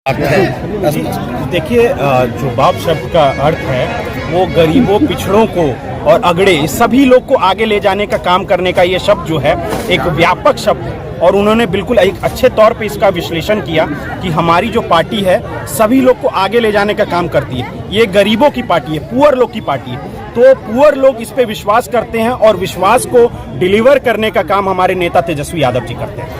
देखिए, जो बाप शब्द का अर्थ है वो गरीबों, पिछड़ों को और अगड़े सभी लोग को आगे ले जाने का काम करने का ये शब्द जो है एक व्यापक शब्द है। और उन्होंने बिल्कुल एक अच्छे तौर पे इसका विश्लेषण किया कि हमारी जो पार्टी है सभी लोग को आगे ले जाने का काम करती है। ये गरीबों की पार्टी है, पुअर लोग की पार्टी है। तो पुअर लोग इस पे विश्वास करते हैं और विश्वास को डिलीवर करने का काम हमारे नेता तेजस्वी यादव जी करते हैं।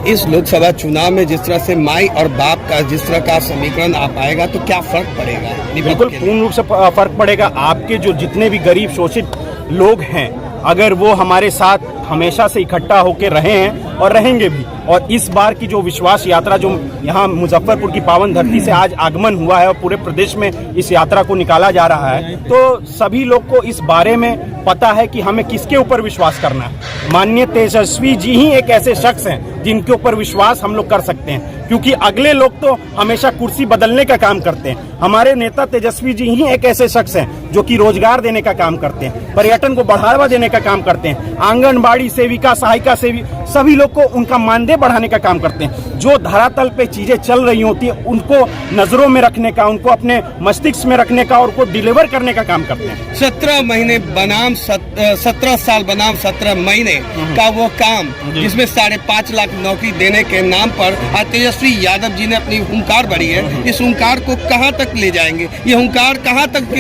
इस लोकसभा चुनाव में जिस तरह से माई और बाप का जिस तरह का समीकरण आ पाएगा तो क्या फर्क पड़ेगा? बिल्कुल पूर्ण रूप से फर्क पड़ेगा। आपके जो जितने भी गरीब शोषित लोग हैं, अगर वो हमारे साथ हमेशा से इकट्ठा होकर रहे हैं और रहेंगे भी, और इस बार की जो विश्वास यात्रा जो यहाँ मुजफ्फरपुर की पावन धरती से आज आगमन हुआ है और पूरे प्रदेश में इस यात्रा को निकाला जा रहा है, तो सभी लोग को इस बारे में पता है कि हमें किसके ऊपर विश्वास करना है। माननीय तेजस्वी जी ही एक ऐसे शख्स हैं जिनके ऊपर विश्वास हम लोग कर सकते हैं, क्योंकि अगले लोग तो हमेशा कुर्सी बदलने का काम करते हैं। हमारे नेता तेजस्वी जी ही एक ऐसे शख्स हैं जो कि रोजगार देने का काम करते हैं, पर्यटन को बढ़ावा देने का काम करते हैं, आंगनबाड़ी सेविका, सहायिका सेवी सभी लोग को उनका मानदेय बढ़ाने का काम करते हैं। जो धरातल पे चीजें चल रही होती है उनको नजरों में रखने का, उनको अपने मस्तिष्क में रखने का और उनको डिलीवर करने का काम करते हैं। 17 महीने बनाम 17 साल बनाम 17 महीने का वो काम जिसमें 5.5 लाख नौकरी देने के नाम पर आज तेजस्वी यादव जी ने अपनी हुंकार भरी है। इस हुंकार को कहां तक ले जाएंगे? ये हुंकार कहां तक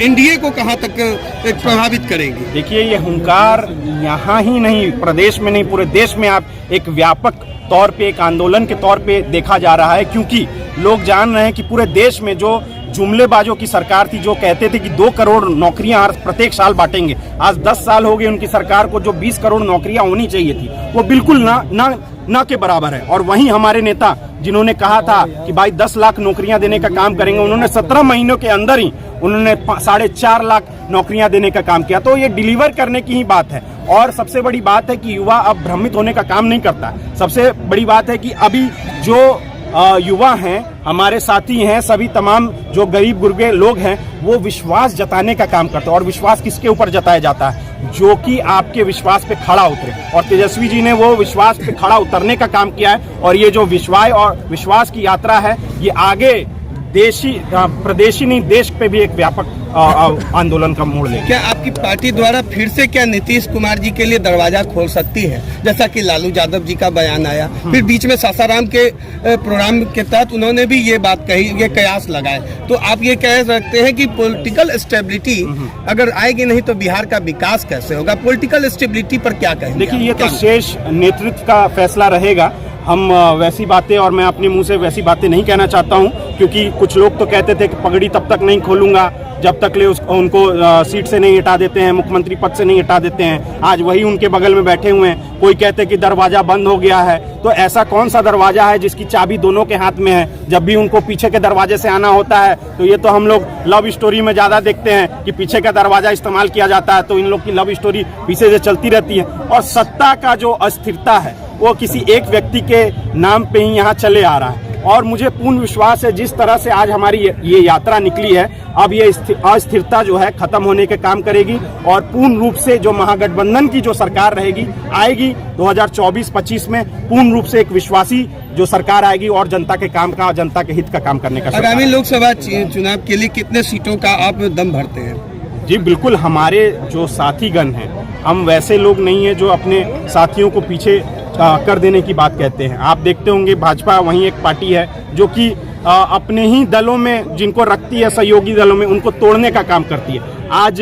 एनडीए को कहां तक प्रभावित करेंगे? देखिए, ये हुंकार यहाँ ही नहीं, प्रदेश में नहीं, पूरे देश में आप एक व्यापक तौर पे, एक आंदोलन के तौर पे देखा जा रहा है। क्योंकि लोग जान रहे हैं कि पूरे देश में जो जुमलेबाजों की सरकार थी, जो कहते थे कि 2 करोड़ नौकरियां प्रत्येक साल बांटेंगे, आज 10 साल हो गए उनकी सरकार को। जो 20 करोड़ नौकरियां होनी चाहिए थी वो बिल्कुल ना के बराबर है। और वहीं हमारे नेता जिन्होंने कहा था कि भाई 10 लाख नौकरियां देने का काम करेंगे, उन्होंने 17 महीनों के अंदर ही उन्होंने 4.5 लाख नौकरियां देने का काम किया। तो ये डिलीवर करने की ही बात है। और सबसे बड़ी बात है कि युवा अब भ्रमित होने का काम नहीं करता। सबसे बड़ी बात है कि अभी जो युवा हैं, हमारे साथी हैं, सभी तमाम जो गरीब गुरबे लोग हैं, वो विश्वास जताने का काम करते हैं। और विश्वास किसके ऊपर जताया जाता है? जो कि आपके विश्वास पे खड़ा उतरे। और तेजस्वी जी ने वो विश्वास पे खड़ा उतरने का काम किया है। और ये जो विश्वास की यात्रा है, ये आगे प्रदेशी नहीं, देश पे भी एक व्यापक आंदोलन का मोड़ ले। क्या आपकी पार्टी द्वारा फिर से क्या नीतीश कुमार जी के लिए दरवाजा खोल सकती है? जैसा कि लालू यादव जी का बयान आया, फिर बीच में सासाराम के प्रोग्राम के तहत उन्होंने भी ये बात कही, ये कयास लगाए। तो आप ये कह सकते हैं कि पॉलिटिकल स्टेबिलिटी अगर आएगी नहीं तो बिहार का विकास कैसे होगा? पॉलिटिकल स्टेबिलिटी पर क्या कहेंगे? देखिए, ये तो शेष नेतृत्व का फैसला रहेगा। हम वैसी बातें, और मैं अपने मुंह से वैसी बातें नहीं कहना चाहता हूं, क्योंकि कुछ लोग तो कहते थे कि पगड़ी तब तक नहीं खोलूंगा जब तक उनको सीट से नहीं हटा देते हैं, मुख्यमंत्री पद से नहीं हटा देते हैं। आज वही उनके बगल में बैठे हुए हैं। कोई कहते कि दरवाजा बंद हो गया है। तो ऐसा कौन सा दरवाजा है जिसकी चाबी दोनों के हाथ में है? जब भी उनको पीछे के दरवाजे से आना होता है, तो ये तो हम लोग लव स्टोरी में ज्यादा देखते हैं कि पीछे का दरवाजा इस्तेमाल किया जाता है। तो इन लोग की लव स्टोरी पीछे से चलती रहती है। और सत्ता का जो अस्थिरता है वो किसी एक व्यक्ति के नाम पे ही यहाँ चले आ रहा है। और मुझे पूर्ण विश्वास है, जिस तरह से आज हमारी ये यात्रा निकली है, अब ये अस्थिरता जो है खत्म होने के काम करेगी। और पूर्ण रूप से जो महागठबंधन की जो सरकार रहेगी, आएगी 2024-25 में, पूर्ण रूप से एक विश्वासी जो सरकार आएगी और जनता के काम का, जनता के हित का काम करने का। आगामी लोकसभा चुनाव के लिए कितने सीटों का आप दम भरते हैं? जी बिल्कुल, हमारे जो साथीगण हैं, हम वैसे लोग नहीं है जो अपने साथियों को पीछे कर देने की बात कहते हैं। आप देखते होंगे भाजपा वहीं एक पार्टी है जो कि अपने ही दलों में जिनको रखती है, सहयोगी दलों में, उनको तोड़ने का काम करती है। आज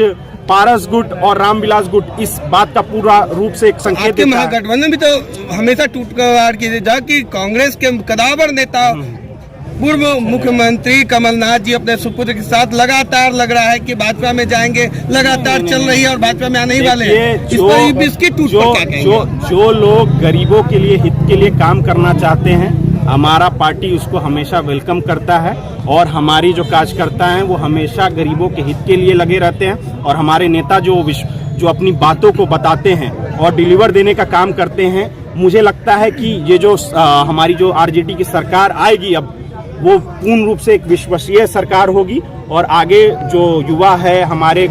पारस गुट और रामविलास गुट इस बात का पूरा रूप से एक संकेत देता है। महागठबंधन भी तो हमेशा टूट की जा कि कांग्रेस के कदावर नेता पूर्व मुख्यमंत्री कमलनाथ जी अपने सुपुत्र के साथ लगातार लग रहा है कि भाजपा में जाएंगे, लगातार चल रही है और भाजपा में आने ही वाले हैं। जो लोग गरीबों के लिए, हित के लिए काम करना चाहते हैं, हमारा पार्टी उसको हमेशा वेलकम करता है। और हमारी जो कार्यकर्ता हैं वो हमेशा गरीबों के हित के लिए लगे रहते हैं। और हमारे नेता जो अपनी बातों को बताते हैं और डिलीवर देने का काम करते हैं, मुझे लगता है कि ये जो हमारी जो आरजेडी की सरकार आएगी, अब वो पूर्ण रूप से एक विश्वसनीय सरकार होगी। और आगे जो युवा है, हमारे